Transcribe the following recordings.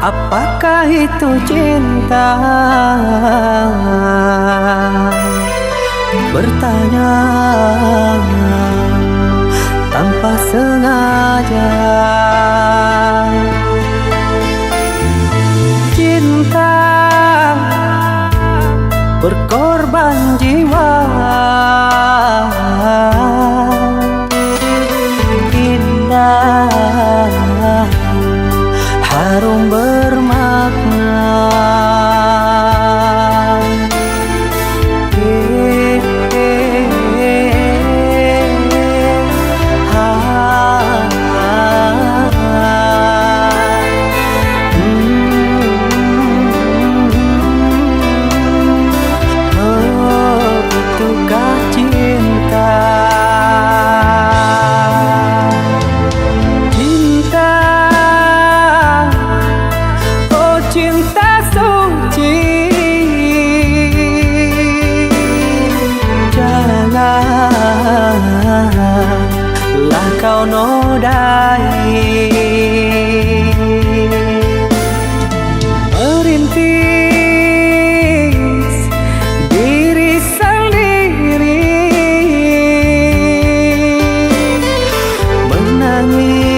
Apakah itu cinta? Bertanya tanpa sengaja. Cinta berkorban jiwa, indah, harum bermakna. Lah kau nodai, merintis diri sendiri, menangis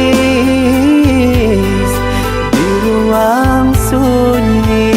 di ruang sunyi.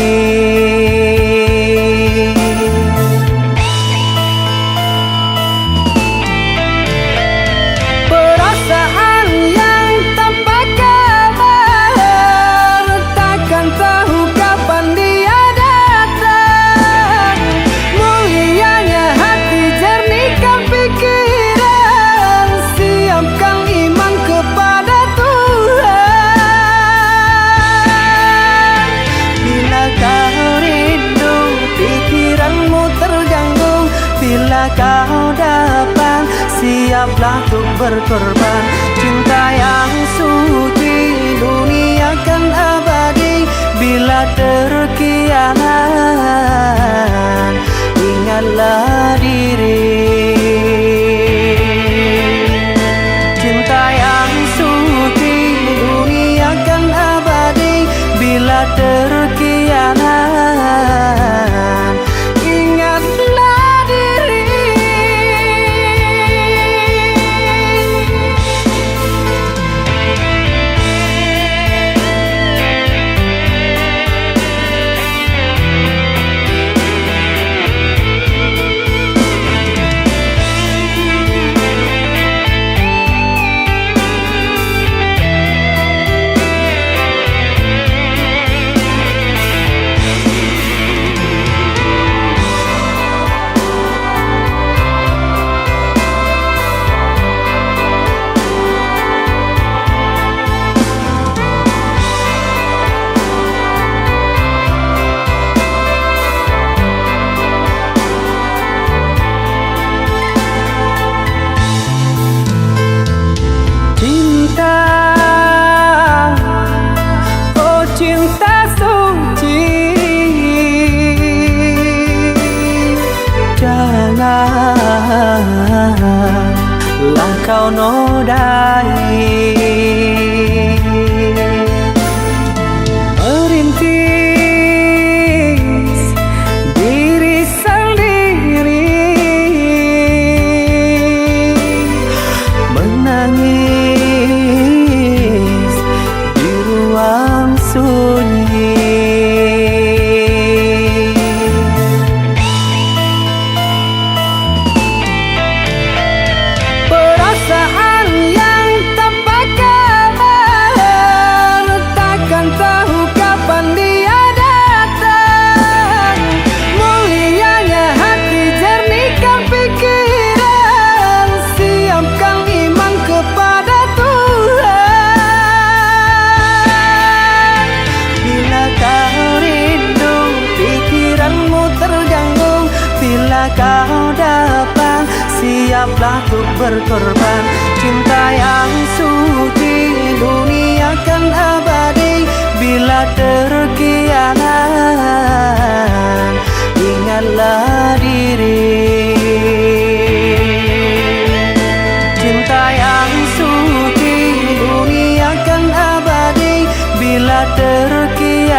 Bila kau dapat, siaplah untuk berkorban. Cinta yang suci, dunia kan abadi. Bila terkianat, ingatlah diri. Cinta yang suci, dunia kan abadi. Bila terkianat, ingatlah diri. Lah kau nodai, merintis diri sendiri, menangis di ruang sunyi. Kau dapat, siaplah untuk berkorban. Cinta yang suci, dunia kan abadi. Bila terkianat, ingatlah diri. Cinta yang suci, dunia kan abadi. Bila terkianat,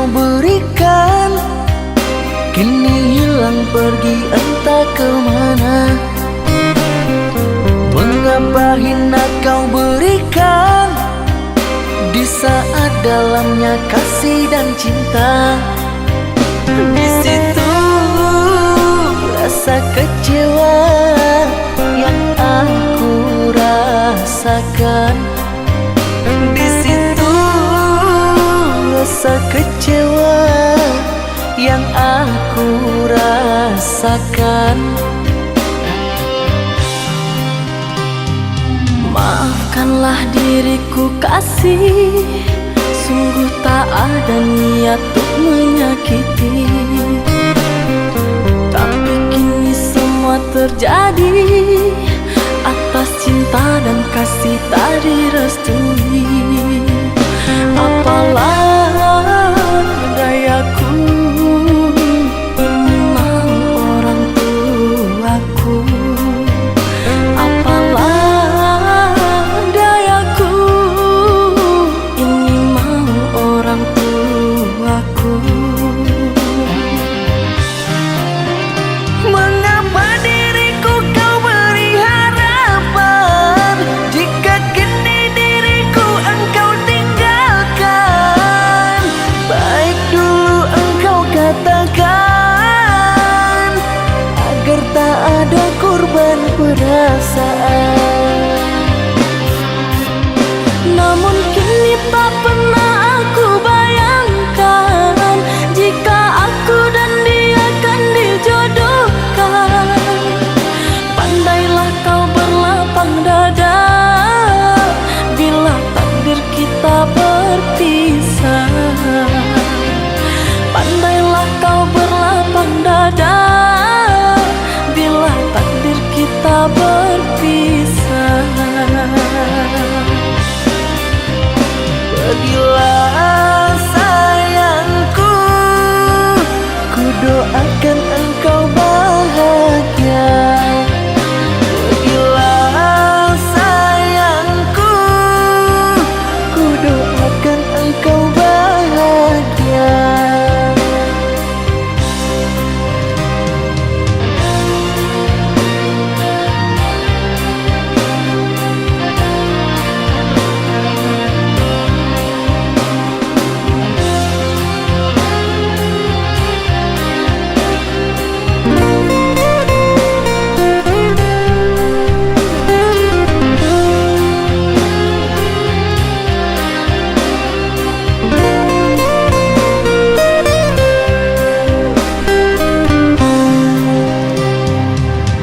kau berikan kini hilang pergi entah kemana. Mengapa hina kau berikan di saat dalamnya kasih dan cinta. Di situ rasa kecewa yang aku rasakan. Di situ rasa kecewa yang aku rasakan. Maafkanlah diriku kasih, sungguh tak ada niat untuk menyakiti. Tapi kini semua terjadi atas cinta dan kasih tak direstui. Apalah dayaku, ini mau orang tuaku. Apalah dayaku, ini mau orang tuaku. Mengapa diriku kau beri harapan jika kini diriku engkau tinggalkan? Baik dulu engkau katakan agar tak ada korban perasaan. Namun kini tak pernah aku bayangkan jika aku dan dia kan dijodohkan. Pandailah kau berlapang dada bila takdir kita berpisah. Pandailah kau berlapang dada bila takdir kita berpisah. Pergilah sayangku, ku doakan engkau bahagia. Pergilah sayangku, ku doakan engkau bahagia.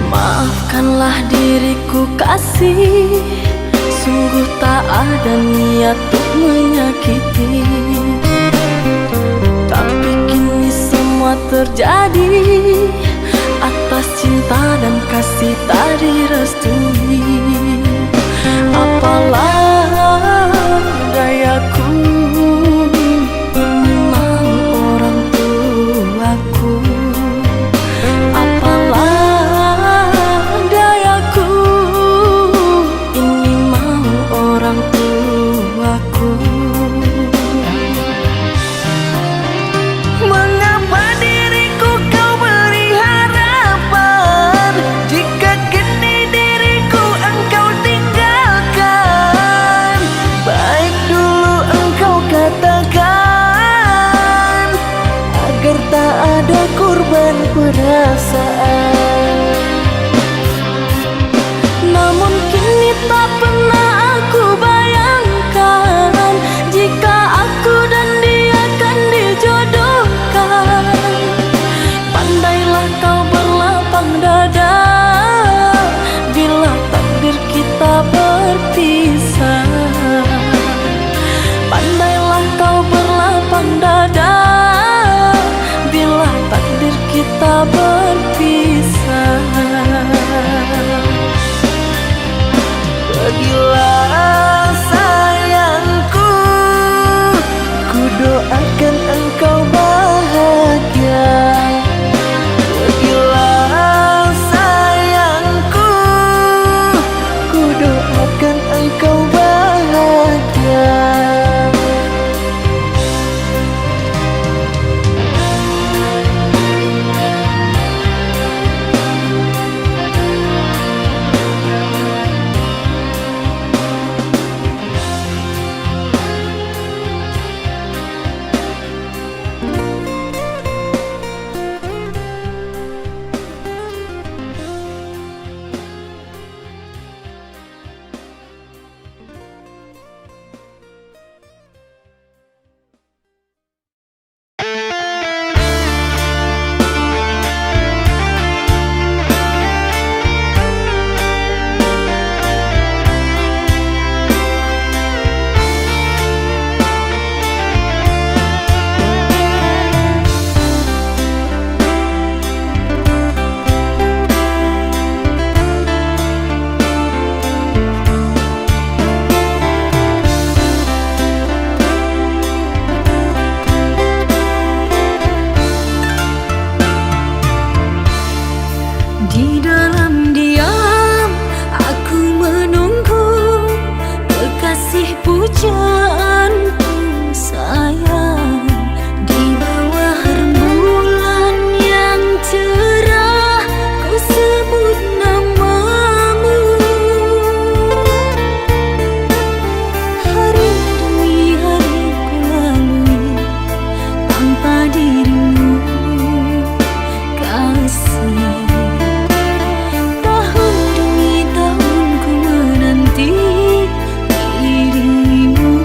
Maafkanlah diriku kasih, sungguh tak ada niat untuk menyakiti. Tapi kini semua terjadi atas cinta dan kasih tak direstui. Apalah dayaku, ini mau orang tuaku. Apalah dayaku, ini mau orang tuaku. Mengapa diriku kau beri harapan jika kini diriku engkau tinggalkan? Baik dulu engkau katakan agar tak ada korban perasaan. Namun kini tak pernah aku bayangkan jika aku dan dia kan dijodohkan. Pandailah kau berlapang dada bila takdir kita berpisah. Pandailah kau berlapang dada bila takdir kita berpisah. pujaanku sayang, di bawah rembulan yang cerah ku sebut namamu. Hari demi hari ku lalui tanpa dirimu kasih. Tahun demi tahun ku menanti dirimu.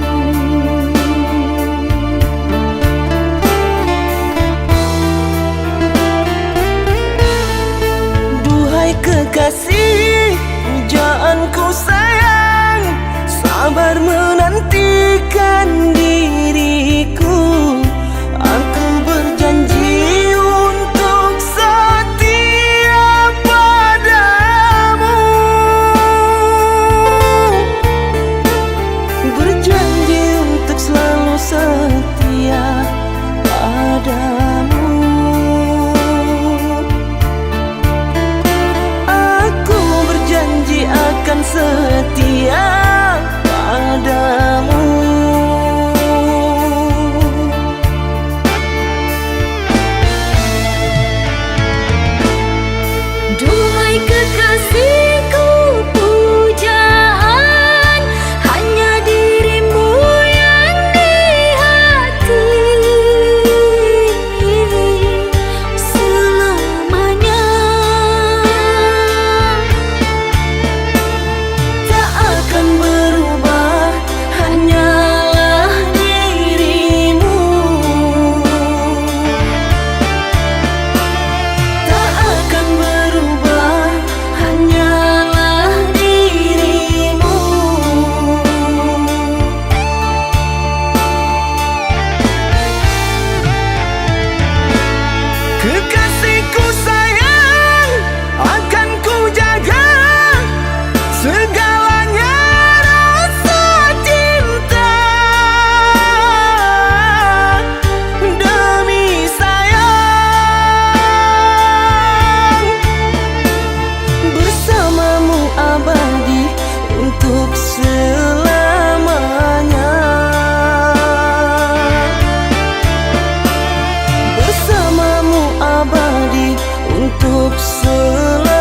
Duhai kekasih, pujaanku sayang, sabar menantikan diriku. Aku berjanji untuk setia padamu, berjanji untuk selalu setia padamu. Aku berjanji akan setia padamu. Duhai kekasihku, pujaan hanya dirimu yang di hati selamanya. Tak akan berubah, hanyalah dirimu. Tak akan berubah, hanyalah dirimu. Kekasihku sayang, akan ku jaga segalanya rasa cinta. Demi sayang, bersamamu abadi untuk selamanya. Bersamamu abadi untuk selamanya.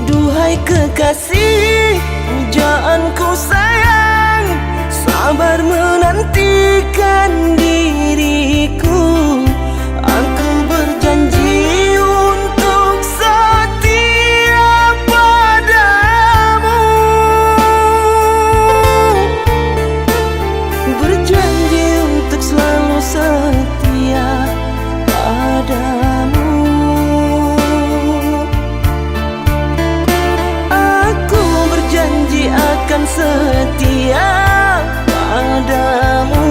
Duhai kekasih, pujaanku sayang, sabar menantikan diriku. Aku berjanji untuk setia padamu, berjanji untuk selalu setia padamu. Aku berjanji akan setia padamu.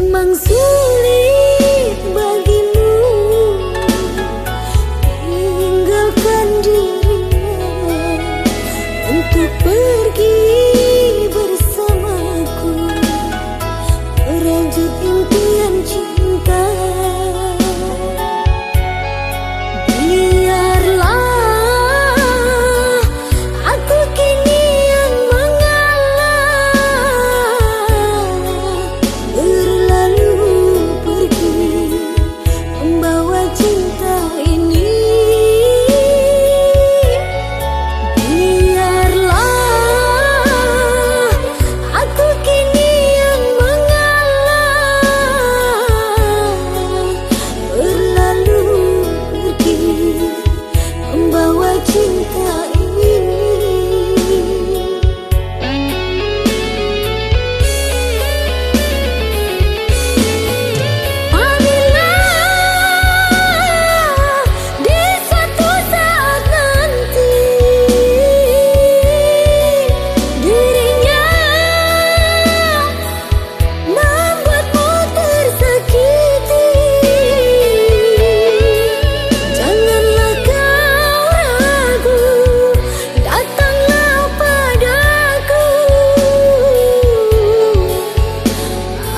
Memang sulit bagimu tinggalkan dirinya untuk pergi bersamaku, merajut impian cinta. Biarlah aku kini yang mengalah, berlalu pergi membawa cinta ini. Biarlah aku kini yang mengalah, berlalu pergi membawa cinta ini. Apabila di suatu saat nanti dirinya membuatmu tersakiti, janganlah kau ragu, datanglah padaku.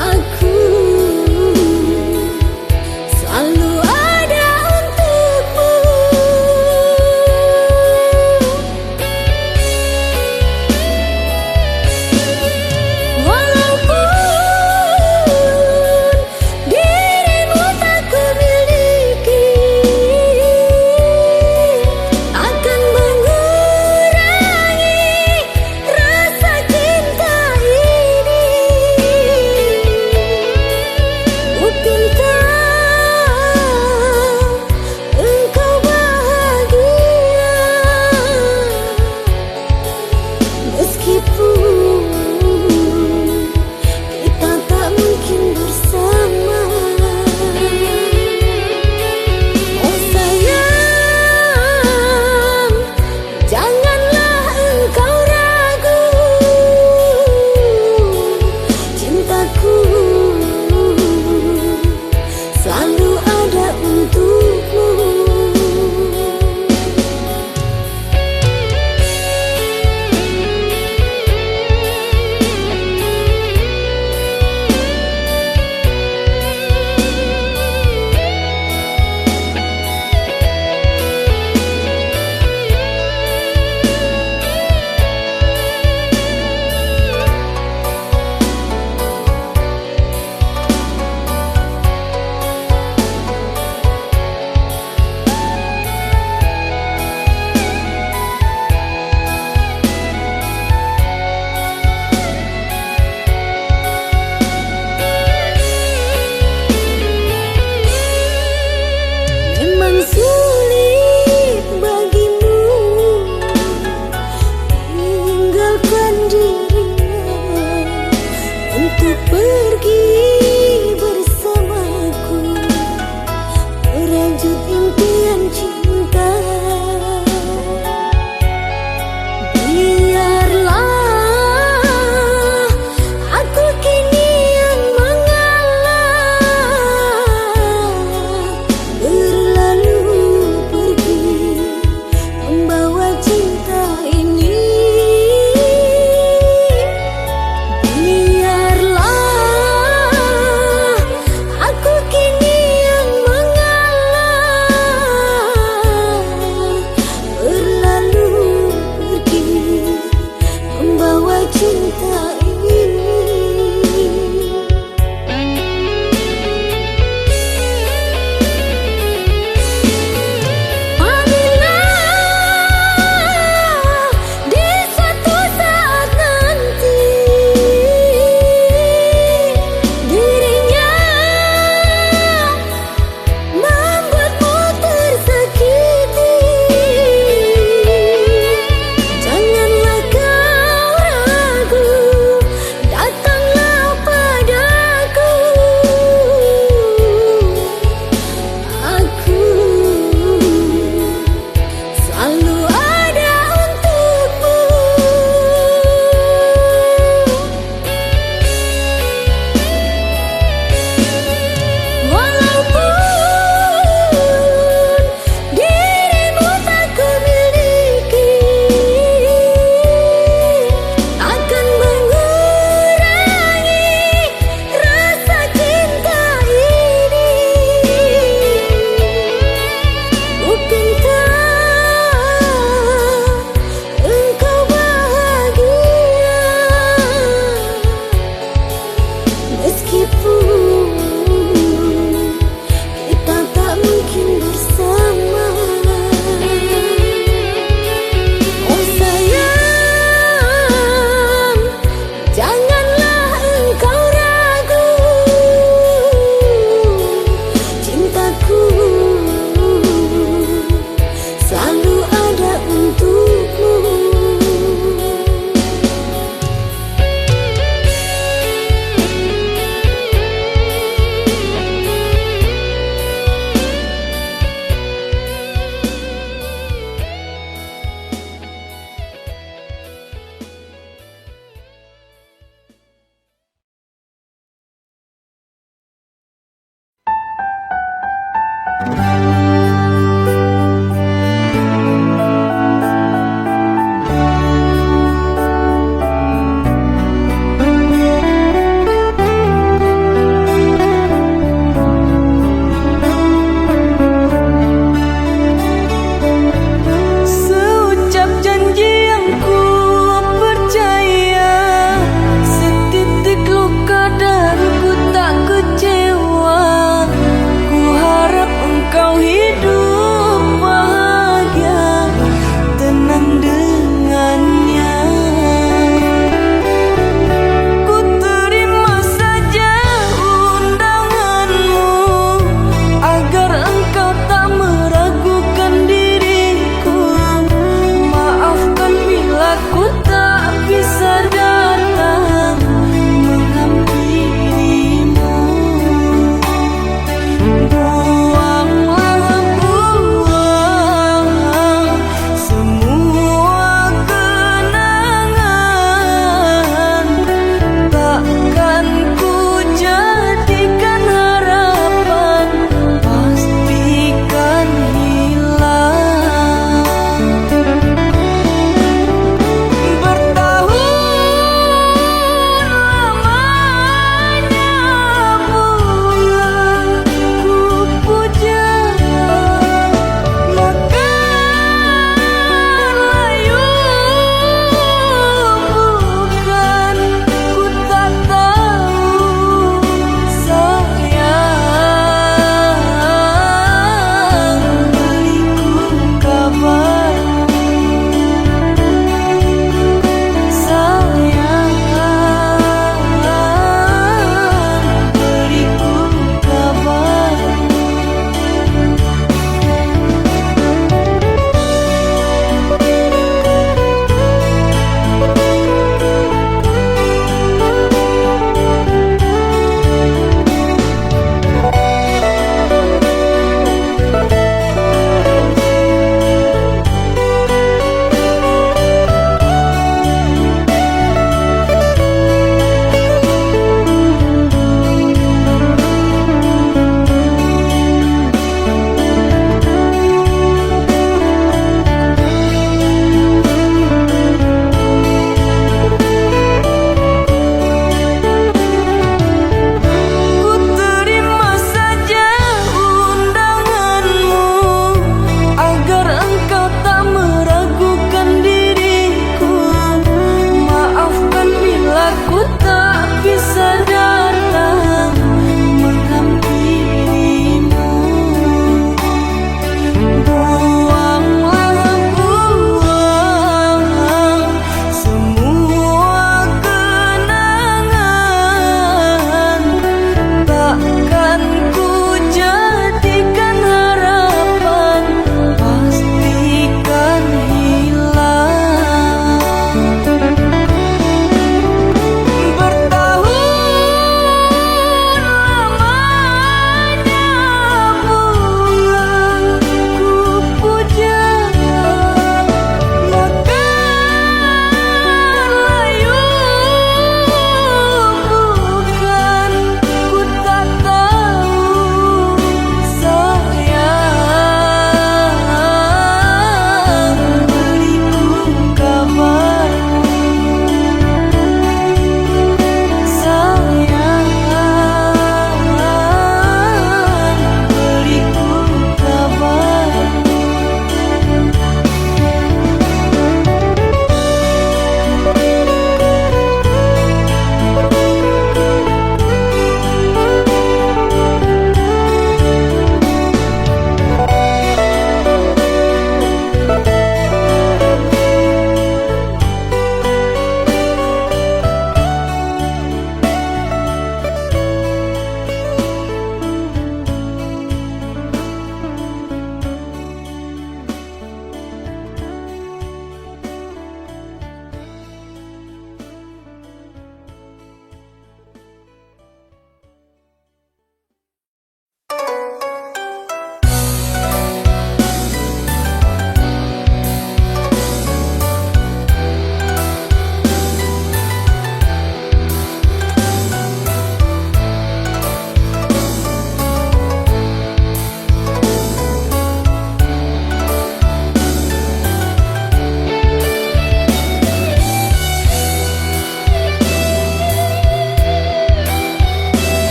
Aku selalu ada untukmu. Walaupun dirimu tak kumiliki, akan mengurangi rasa cinta ini. Ku pinta engkau bahagia, meskipun kita tak mungkin bersama. Oh sayang, janganlah engkau ragu, cintaku selalu ada untukmu. Memang sulit bagimu tinggalkan dirinya untuk pergi bersamaku, merajut impian cinta. Biarlah aku kini yang mengalah, berlalu pergi membawa cinta ini. Biarlah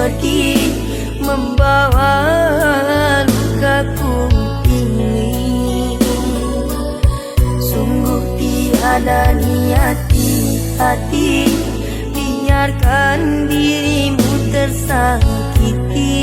pergi membawa lukaku ini. Sungguh tiada niat di hati, biarkan dirimu tersakiti.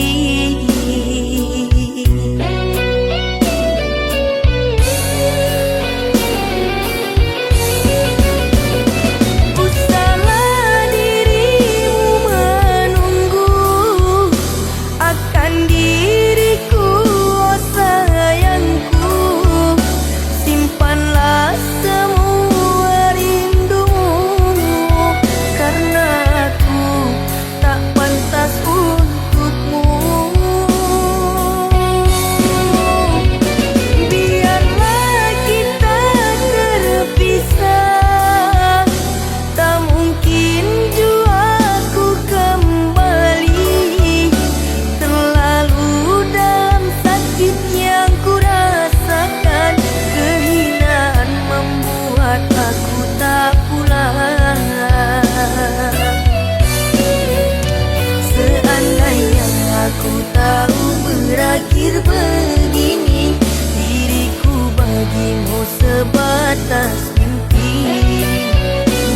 Aku tahu berakhir begini, diriku bagimu sebatas mimpi.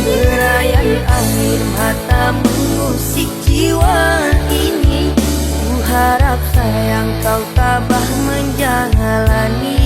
Derayan air mata mengusik jiwa ini. Ku harap sayang kau tabah menjalani.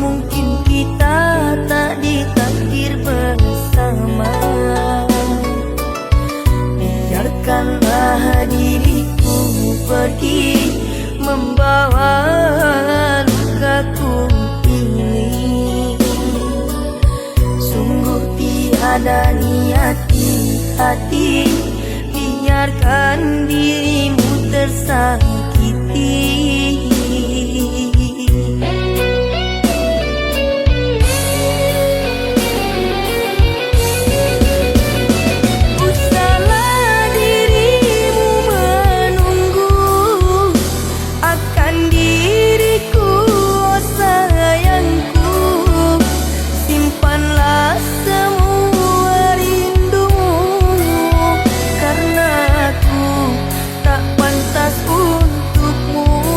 Mungkin kita tak ditakdir bersama. Biarkanlah diriku pergi membawa lukaku ini. Sungguh tiada niat di hati, biarkan dirimu tersakiti. Untukmu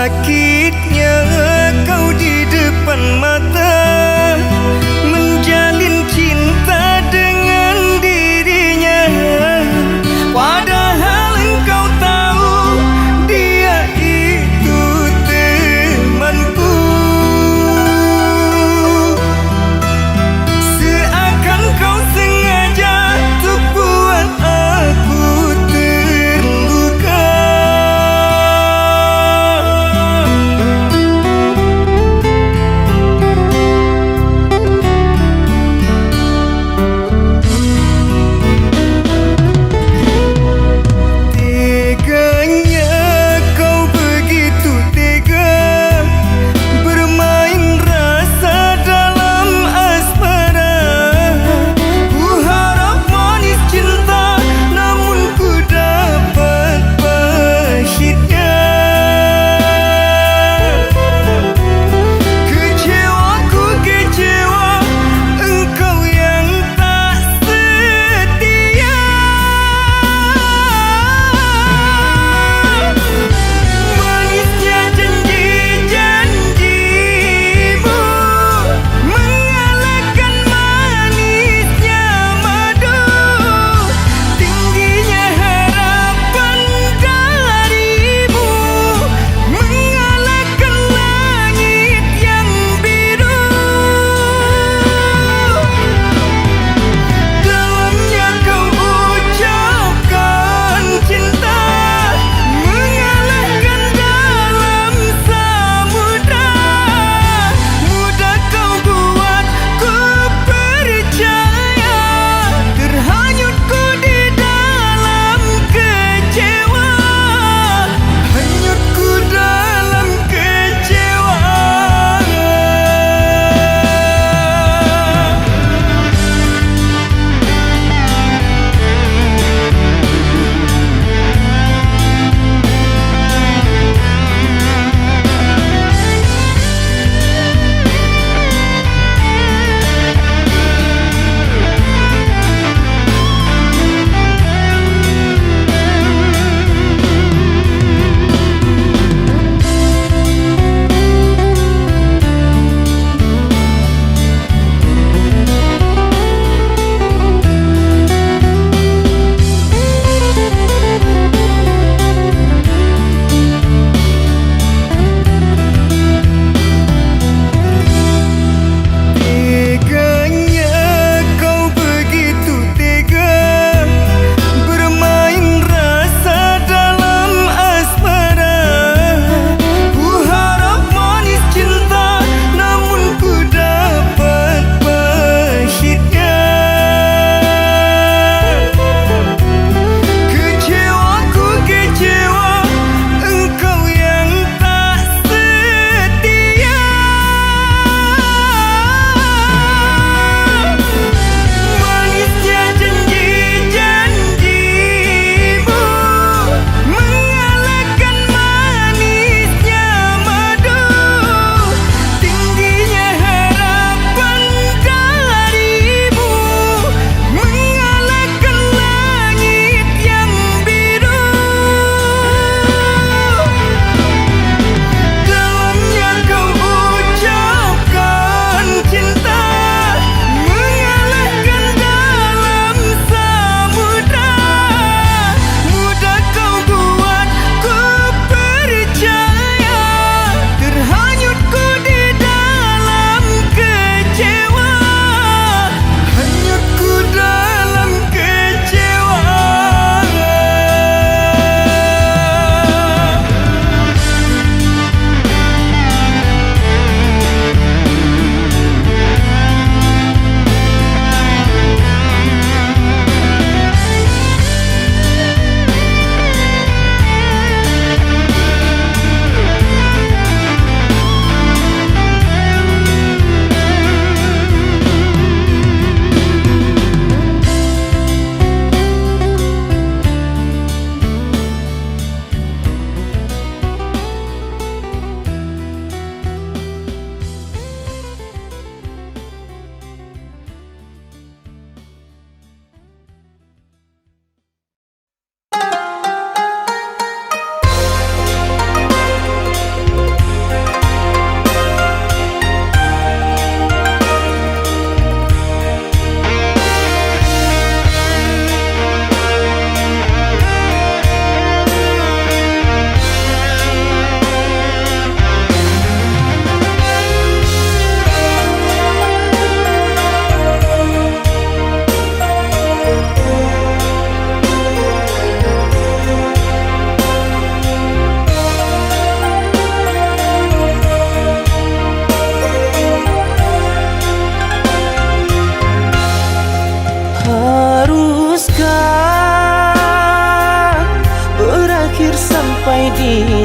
sakitnya kau di depan mata menjalin cinta dengan dirinya, padahal engkau tahu dia itu temanku. Seakan kau sengaja untuk buat aku terluka.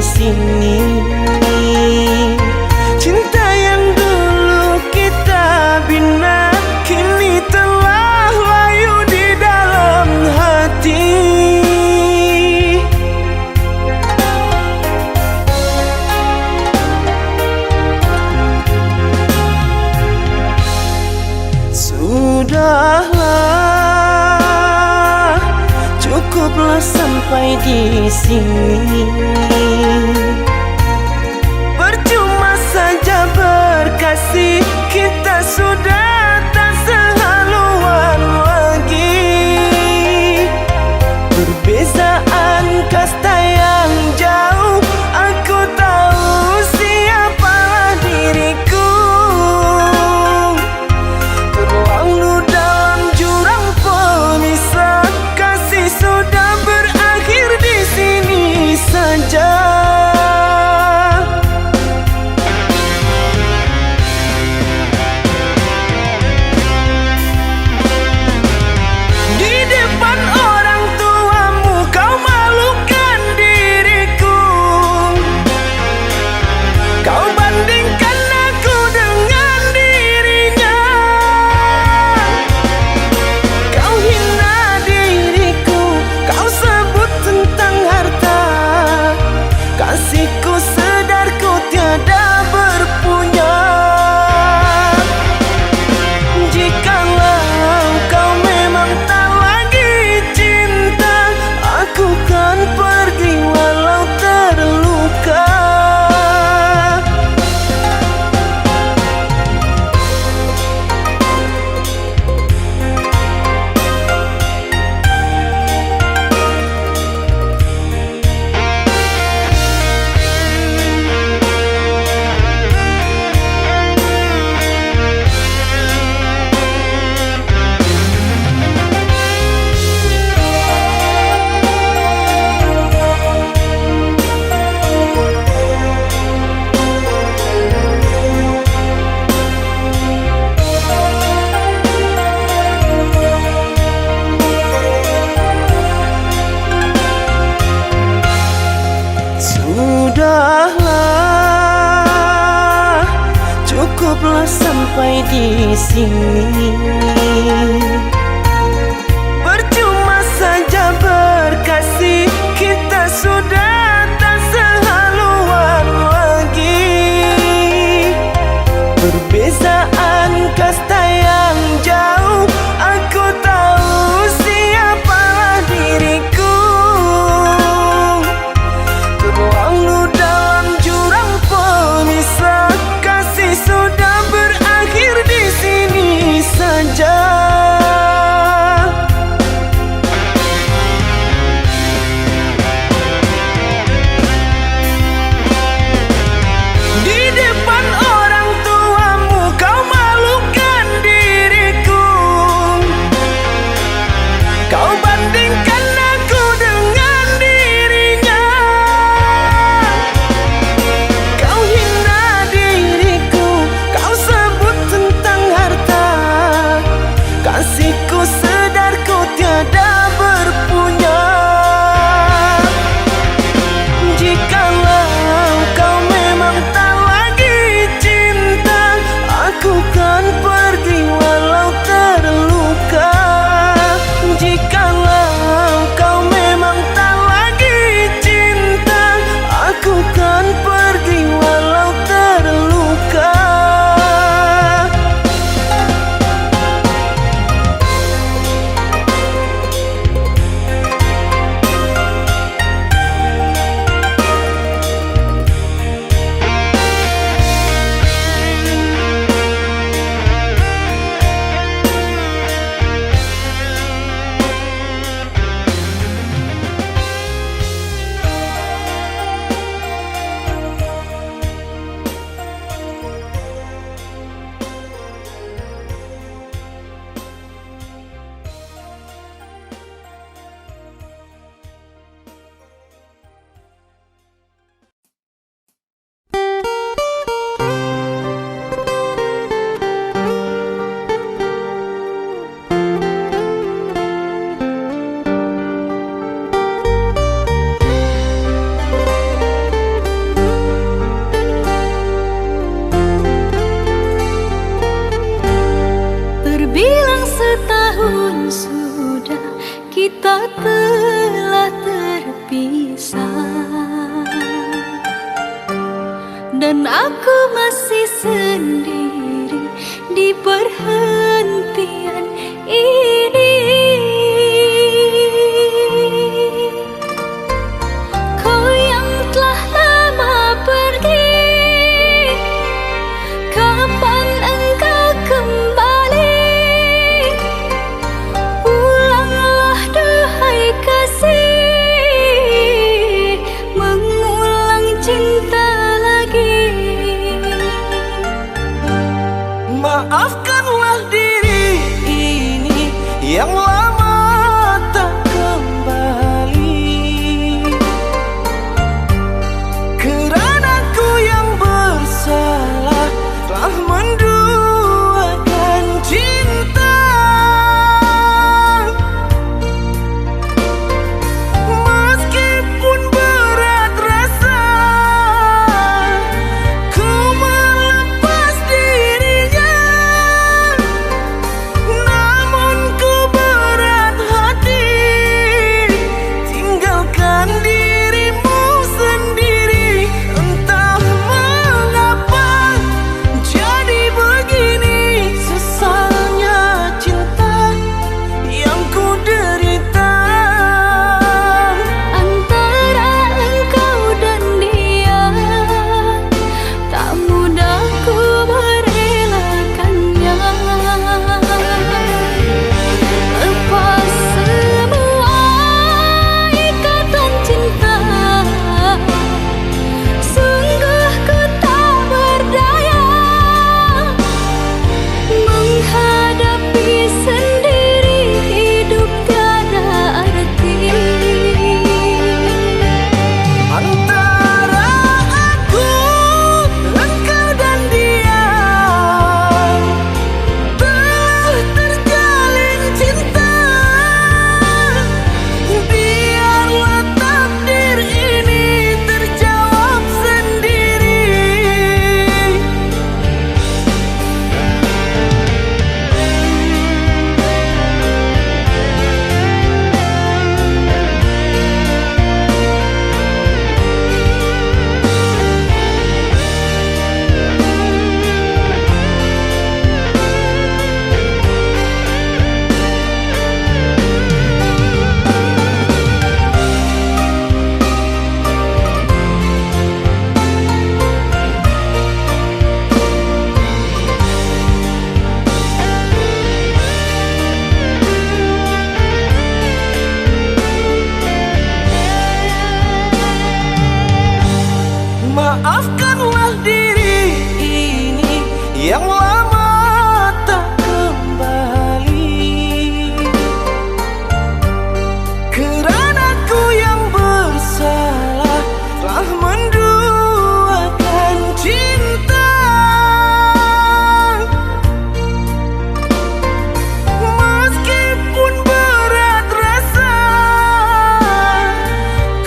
sini. Cinta yang dulu kita bina kini telah layu di dalam hati. Sudahlah, cukuplah sampai di sini. Percuma saja berkasih, kita sudah tak sehaluan lagi. Perbezaan kasta yang jauh, aku tahu siapalah diriku. Terlalu dalam jurang pemisah, kasih sudah berakhir di sini saja. Di depan orang tuamu kau malukan diriku. Kau bandingkan aku dengan dirinya. Kau hina diriku, kau sebut tentang harta. Kasihku sedarku tiada berpunya. Jikalau kau memang tak lagi cinta, aku kan pergi walau terluka. Sudahlah, cukuplah sampai di sini. Percuma saja berkasih, kita sudah tak sehaluan lagi. Perbezaan kasta yang jauh, aku tahu siapalah diriku. Terlalu dalam jurang pemisah, kasih sudah berakhir di sini saja. dan aku masih sendiri di perhentian ini. Kau yang telah lama pergi, kapan engkau kembali? Pulanglah duhai kasih, mengulang cinta lagi. Maafkanlah diri ini yang lama tak kembali, kerana ku yang bersalah telah menduakan cinta. Meskipun berat rasa ku melepas dirinya, namun ku berat hati tinggalkan dirimu sendiri. Entah mengapa jadi begini, sesalnya cinta yang ku derita. Antara engkau dan dia, tak mudah ku merelakannya. Lepas semua ikatan cinta, sungguh ku tak berdaya menghadapi sendiri hidup tiada arti. Antara aku, engkau dan dia telah terjalin cinta. Biarlah takdir ini terjawab sendiri. Maafkanlah diri ini yang lama tak kembali, kerana ku yang bersalah telah menduakan cinta. Meskipun berat rasa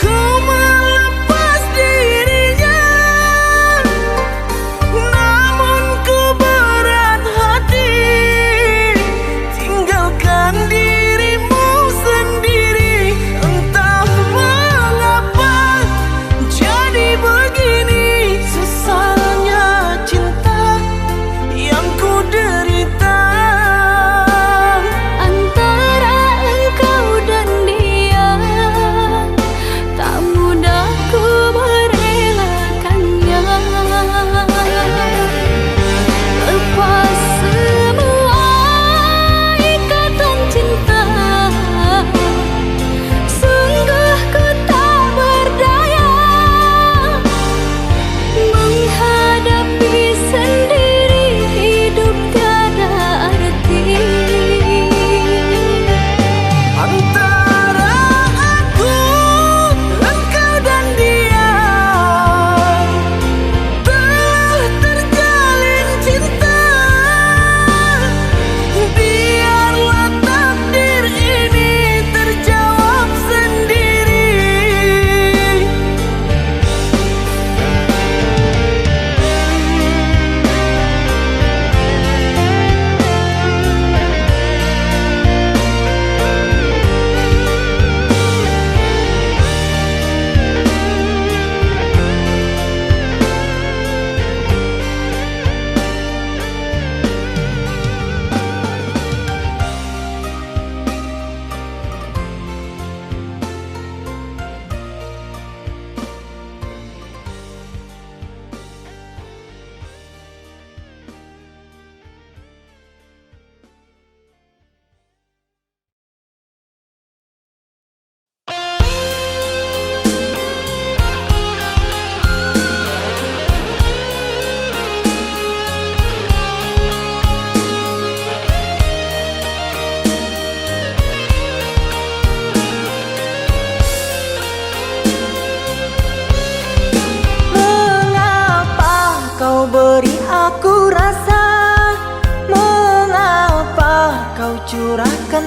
ku melepas dirinya, namun ku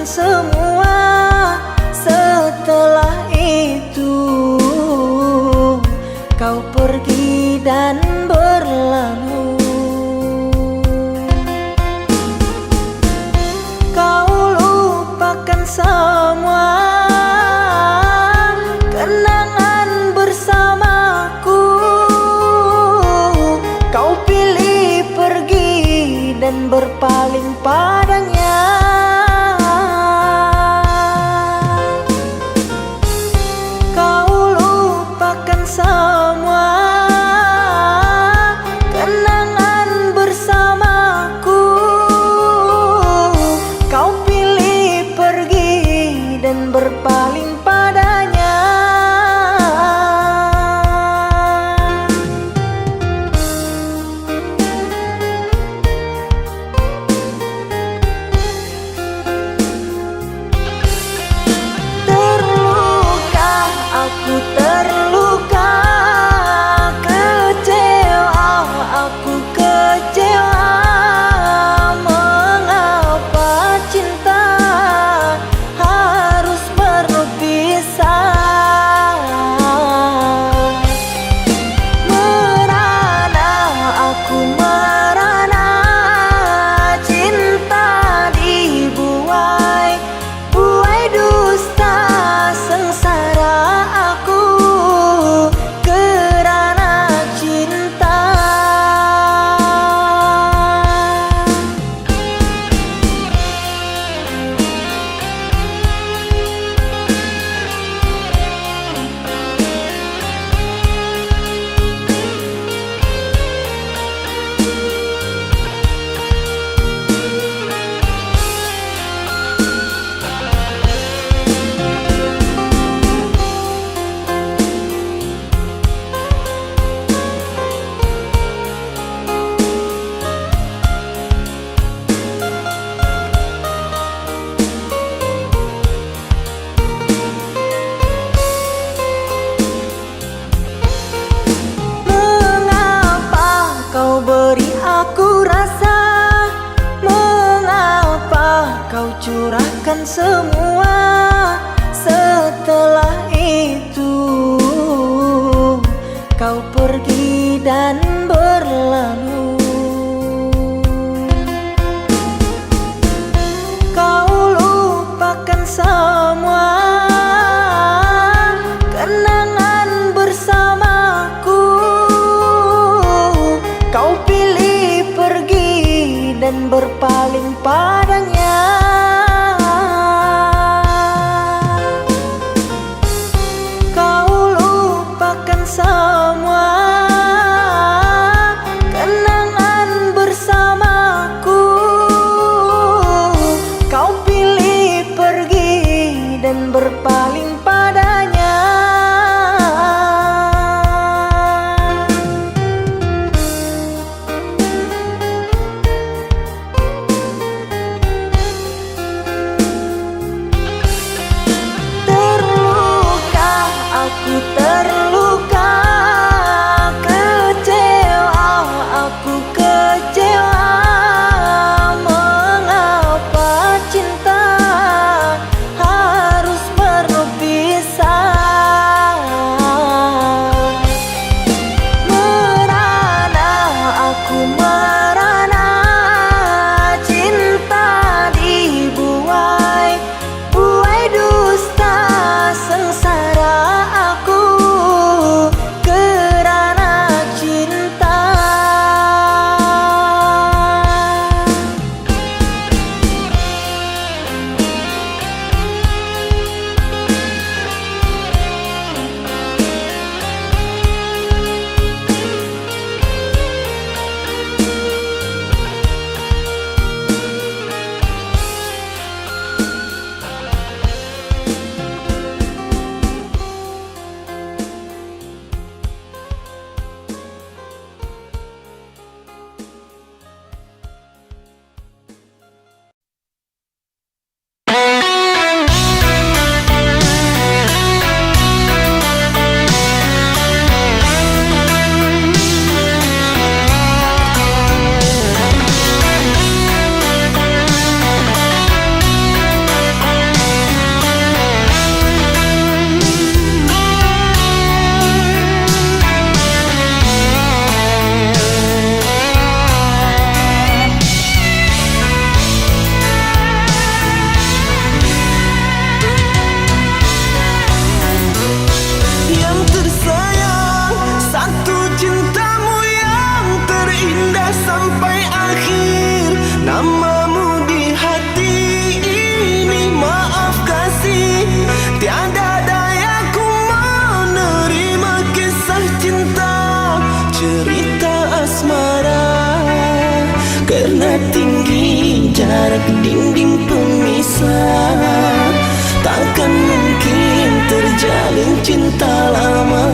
lupakan semua. Setelah itu kau pergi dan berlalu. Kau lupakan semua kenangan bersamaku. Kau pilih pergi dan berpaling padanya. Kau lupakan semua kenangan bersamaku. Kau pilih pergi dan berpaling padanya. Terluka, aku terluka, kecewa, aku kecewa. Mengapa cinta harus berpisah? Merana, aku merana, cinta dibuai, buai dusta sengsara aku kerana cinta. Mengapa kau beri aku rasa? Mengapa kau curahkan semua? Setelah itu kau pergi dan berlalu. Kau lupakan semua kenangan bersamaku. Kau pilih pergi dan berpaling padanya. Kau lupakan semua kenangan bersamaku. Kau pilih pergi dan berpaling padanya. sangat tinggi, jarak dinding pemisah takkan mungkin terjalin cinta lama.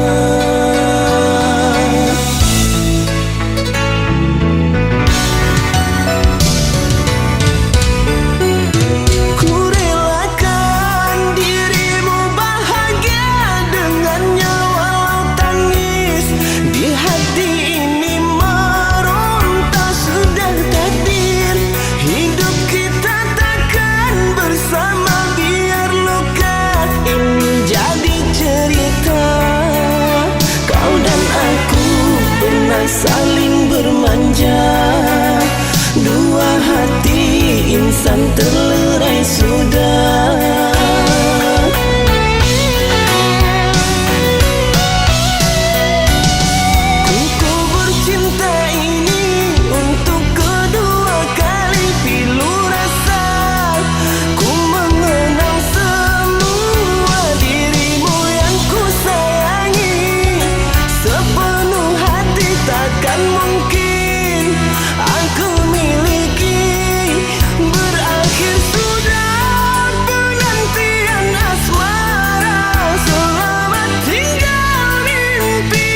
Saling bermanja, dua hati insan terlerai sudah. Ku bercinta ini untuk kedua kali, pilu rasa ku mengenang semua dirimu yang ku sayangi sepenuh hati. Takkan mungkin aku miliki, berakhir sudah penantian asmara. Selamat tinggal mimpi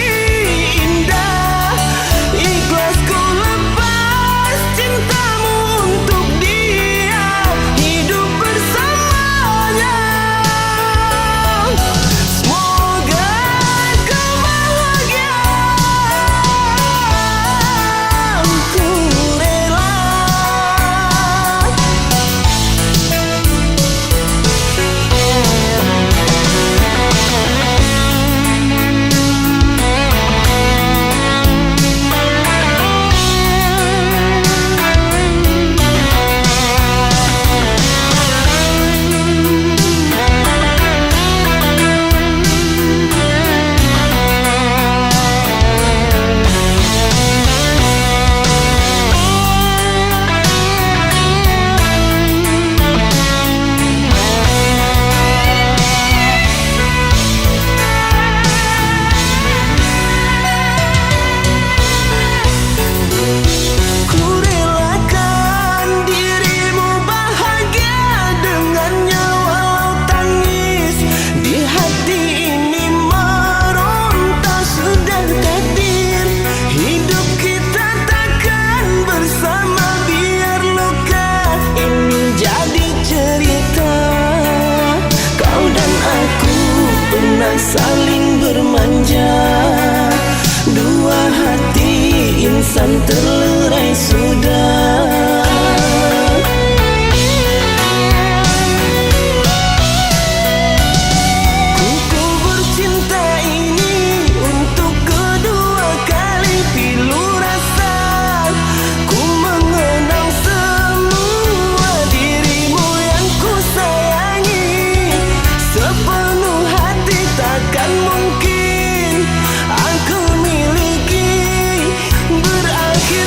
indah, ikhlas ku lepas cintamu untuk dia, hidup bersamanya. Semoga kau bahagia. Saling bermanja, dua hati insan terlerai sudah. Ku bercinta ini untuk kedua kali, pilu rasa ku mengenang semua dirimu yang ku sayangi sepenuh hati. Takkan mungkin aku miliki, berakhir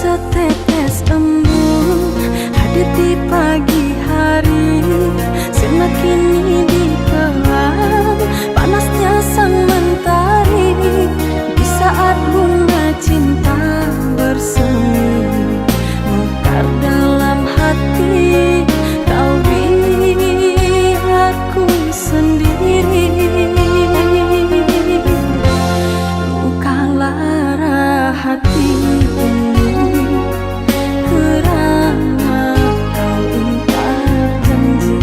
setetes embun hadir di pagi hari, sinar kini ditelan panasnya sang mentari. Di saat bunga cinta bersemi mekar dalam hati, kau biarku sendiri. Luka lara hati ini kerana kau ingkar janji.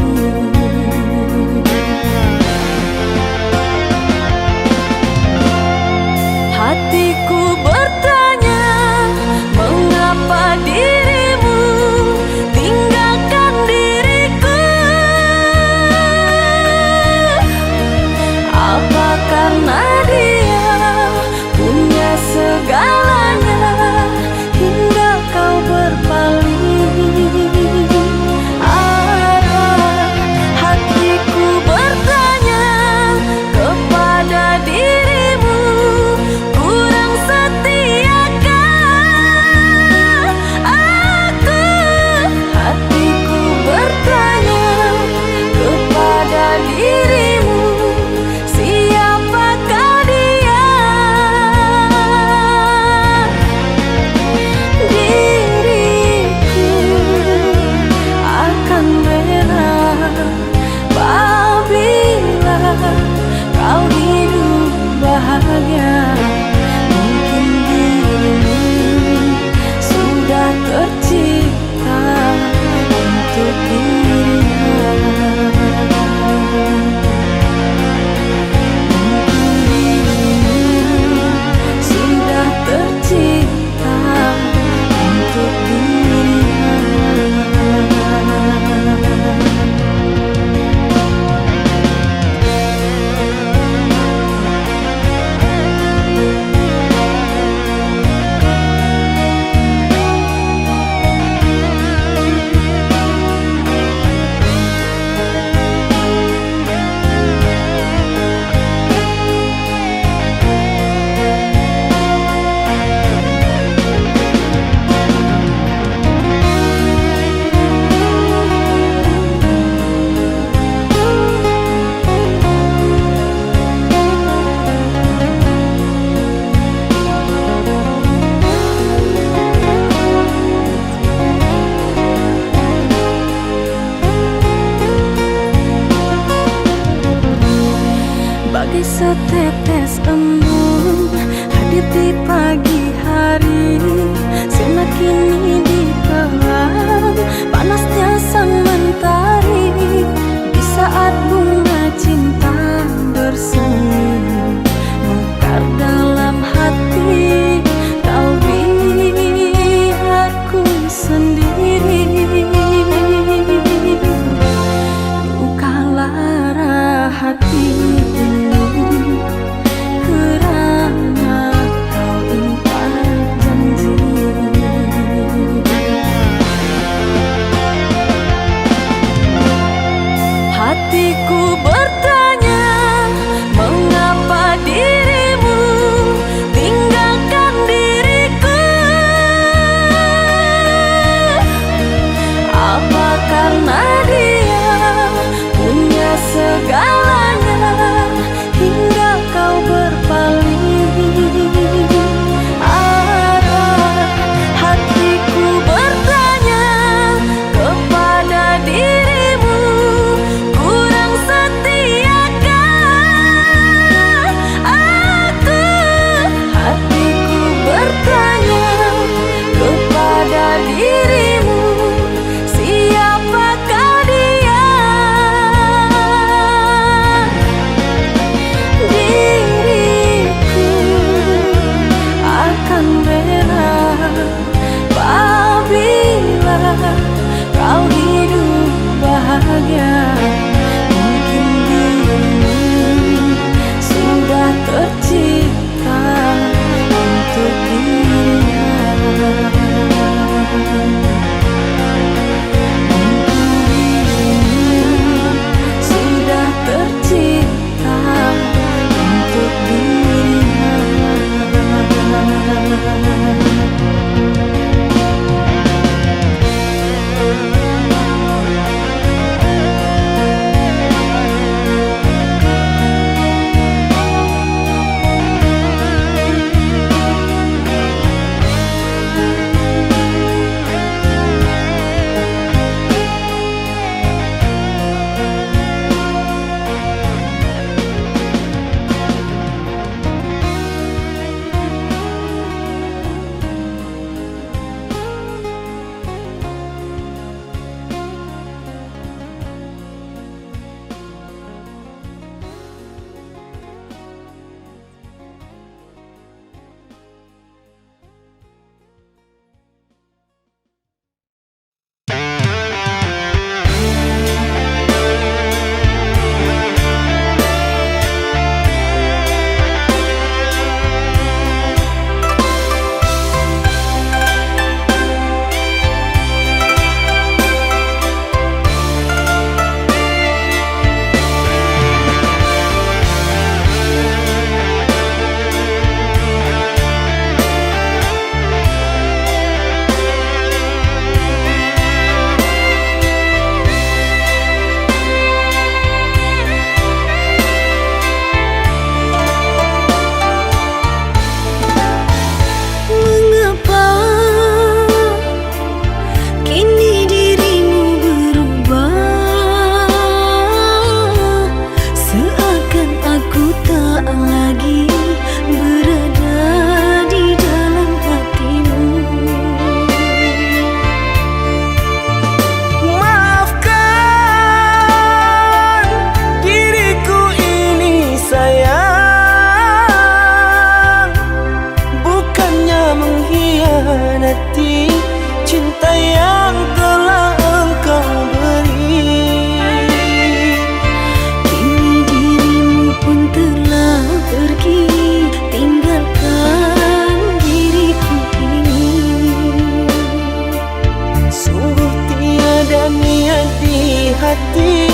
hati,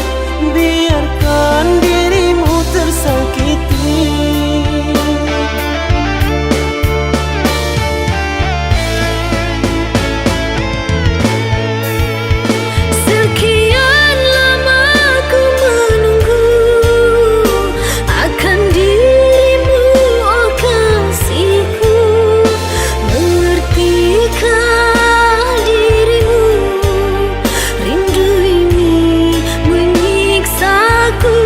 biarkan dirimu tersakiti. Sekian lama ku menunggu akan dirimu, oh kasihku. Mengertikah dirimu, rindu ini menyiksaku.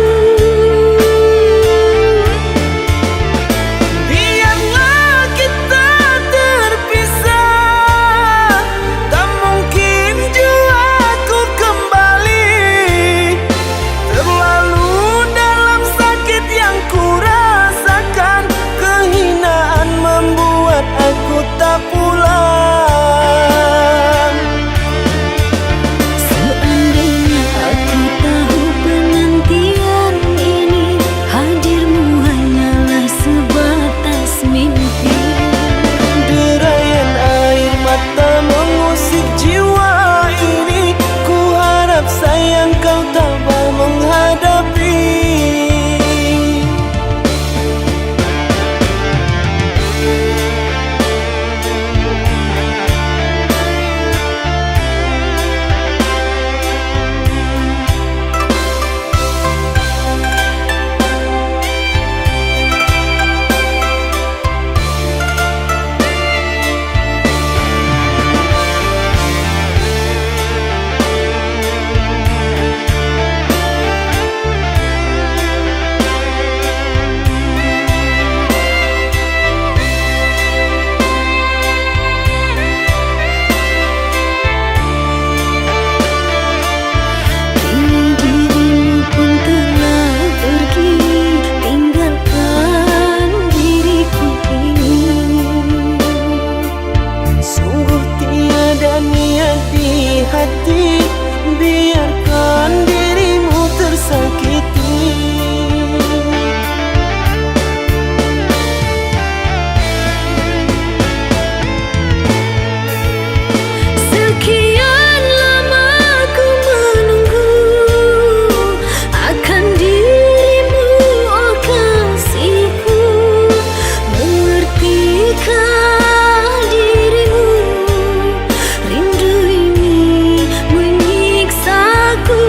Biarlah kita terpisah, tak mungkin jua ku kembali. Terlalu dalam sakit yang ku rasakan, kehinaan membuat aku tak pulang. Seandainya aku tahu penantian ini, hadirmu hanyalah sebatas mimpi. Derayan air mata mengusik jiwa ini, ku harap sayang kau tabah menghadapi. Kini dirimu pun telah pergi, tinggalkan diriku ini. Sungguh tiada niat di hati, biarkan dirimu tersakiti. Sekian lama ku menunggu akan dirimu, oh kasihku. Mengertikah dirimu, rindu ini menyiksaku.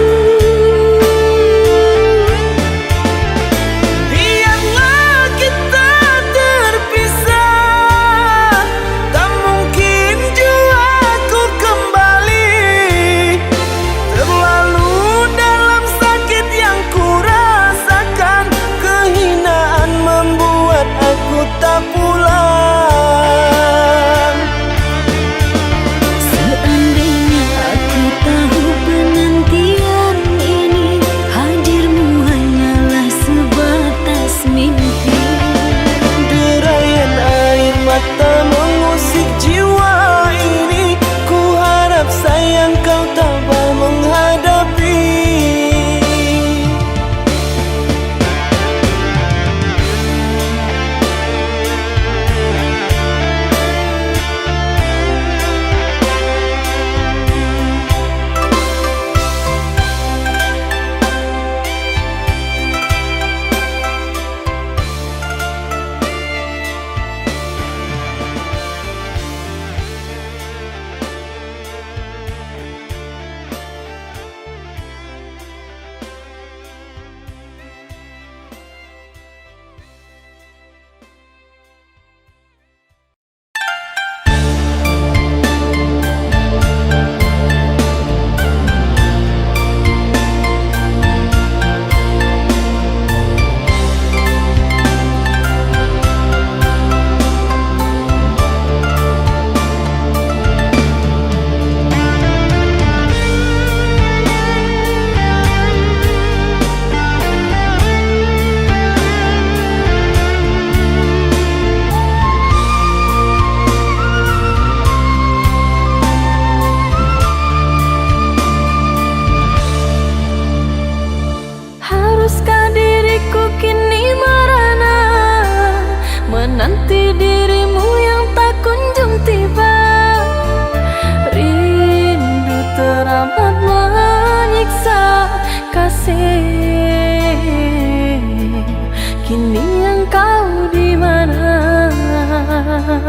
Harapan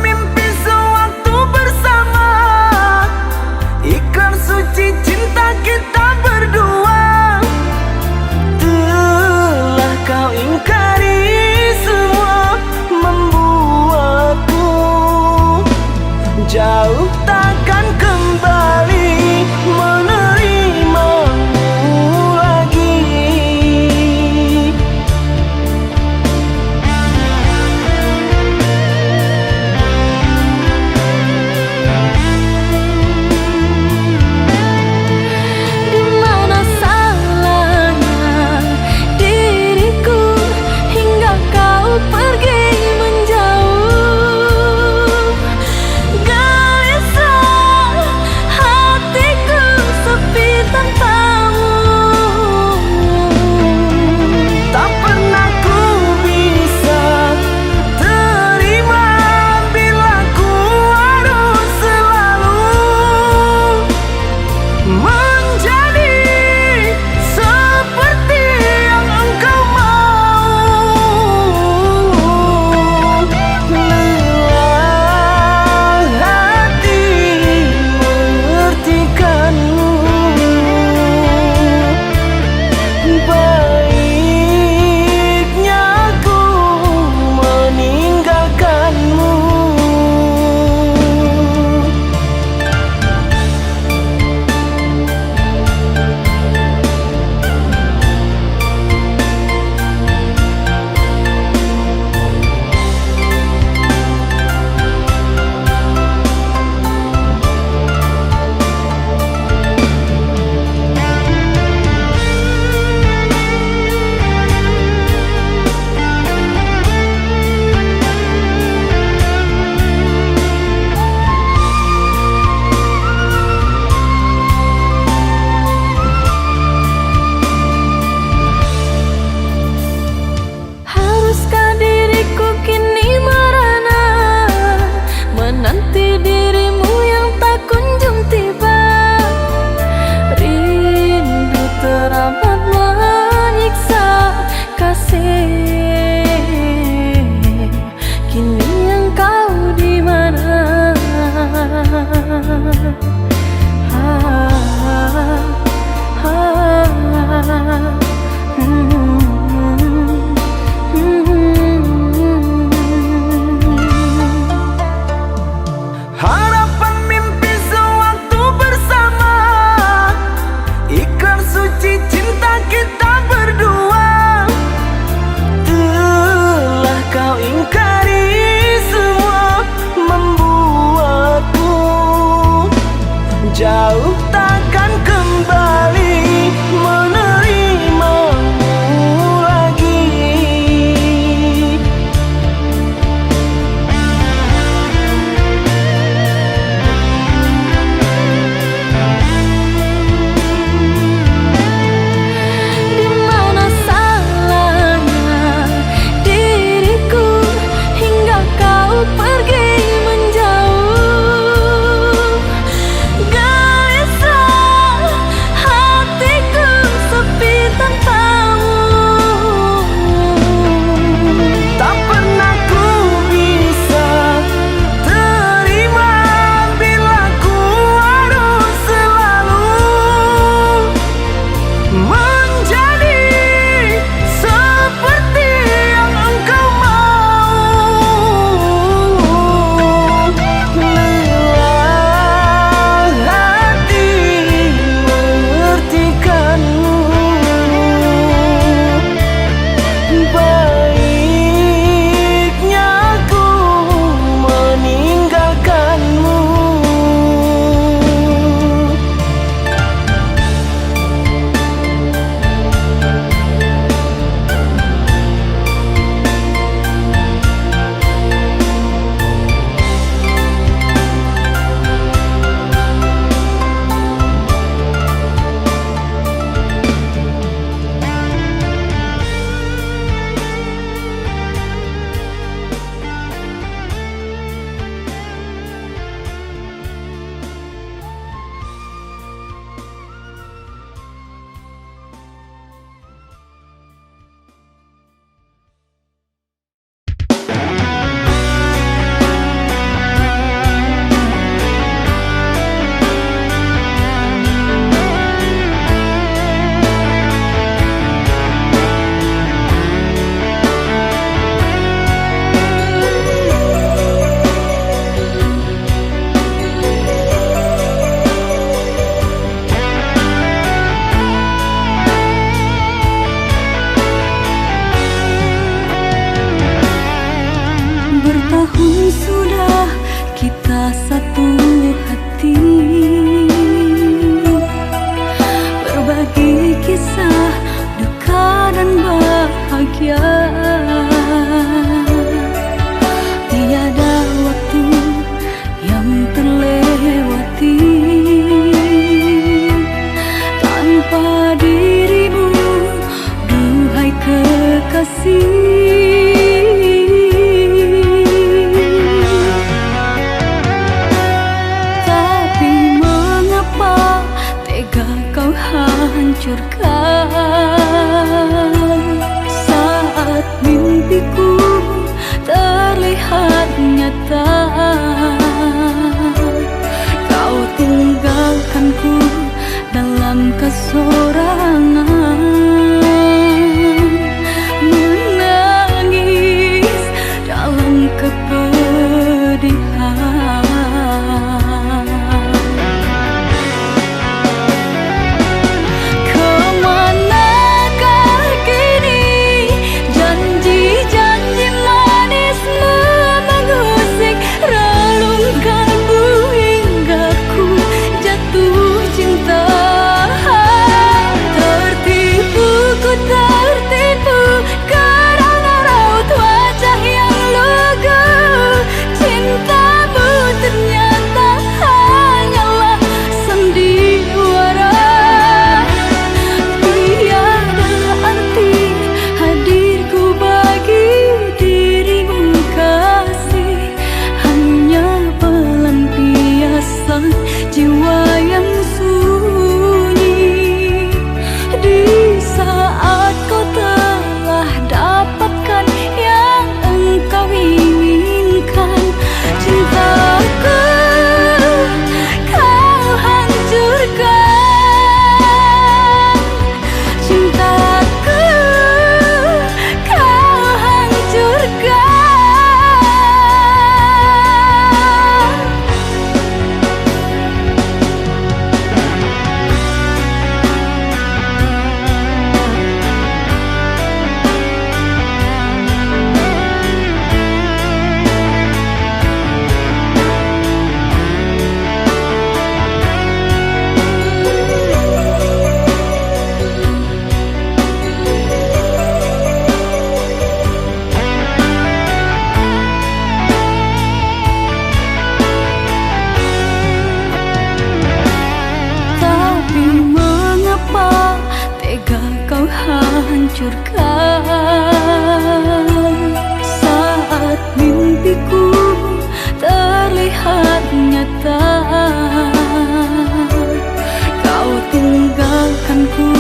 mimpi sewaktu bersama, ikrar suci cinta kita berdua. Telah kau ingkari semua, membuatku jauh takkan kembali menerimamu lagi. Di mana salahnya diriku hingga kau pergi menjauh? Gelisah hatiku sepi tanpamu. Tak pernah ku bisa terima bila ku harus selalu menjadi seperti yang engkau mau. Lelah hati mengertikanmu, baiknya aku meninggalkanmu. Haruskah diriku kini merana menanti dirimu yang tak kunjung tiba? Rindu teramat menyiksa kasih. Kini engkau di mana? Harapan mimpi sewaktu bersama, ikrar suci cinta kita berdua. Telah kau ingkari semua, membuatku jauh takkan kembali menerimamu lagi. Di mana salahnya diriku hingga kau pergi menjauh? Gelisah hancurkan. Saat mimpiku terlihat nyata, kau tinggalkanku dalam kesorangan, menangis dalam kepedihan. Kemanakah kini janji-janji manismu mengusik relung kalbu hingga ku jatuh cinta. Tertipu, ku tertipu karena raut wajah yang lugu. Cintamu ternyata hanyalah sandiwara. Tiada arti hadirku bagi dirimu kasih, hanya pelampiasan jiwa yang sunyi. Di saat kau telah dapatkan yang engkau inginkan, cintaku kau hancurkan. Cintaku kau hancurkan. Tapi mengapa tega kau hancurkan? Saat mimpiku terlihat nyata, kau tinggalkanku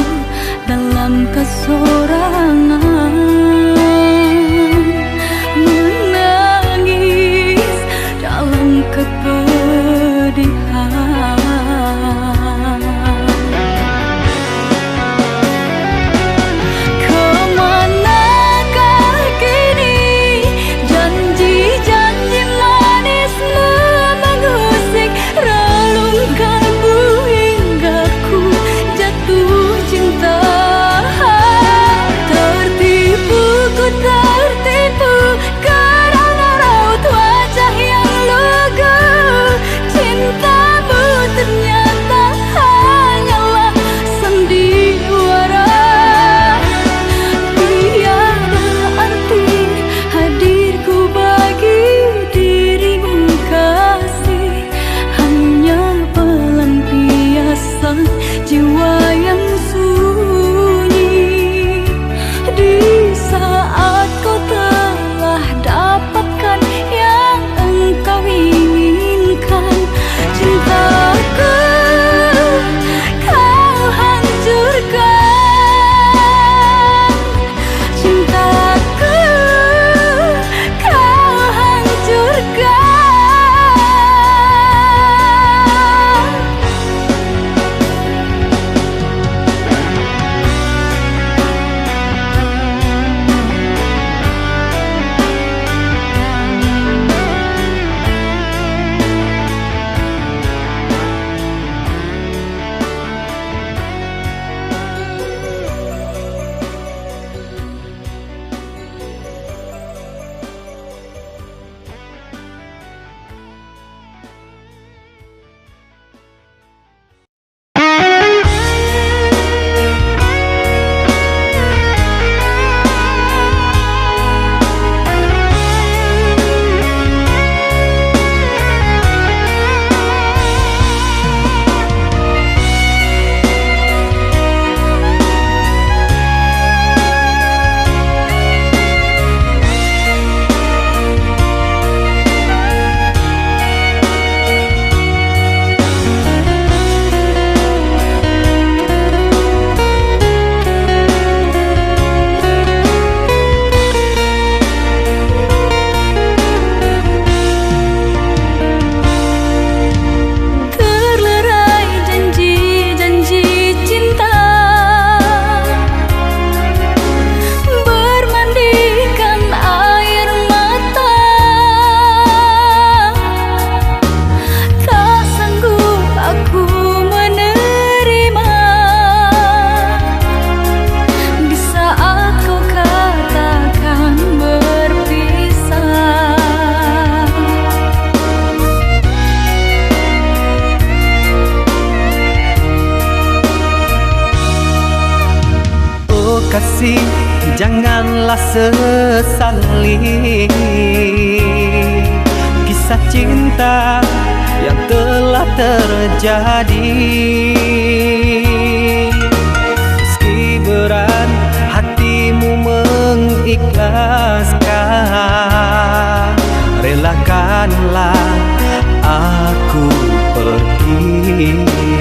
dalam kesorangan, menangis dalam kepedihan. Kemanakah kini janji-janji manismu mengusik kasih, janganlah sesali kisah cinta yang telah terjadi. Meski berat hatimu mengikhlaskan, relakanlah aku pergi.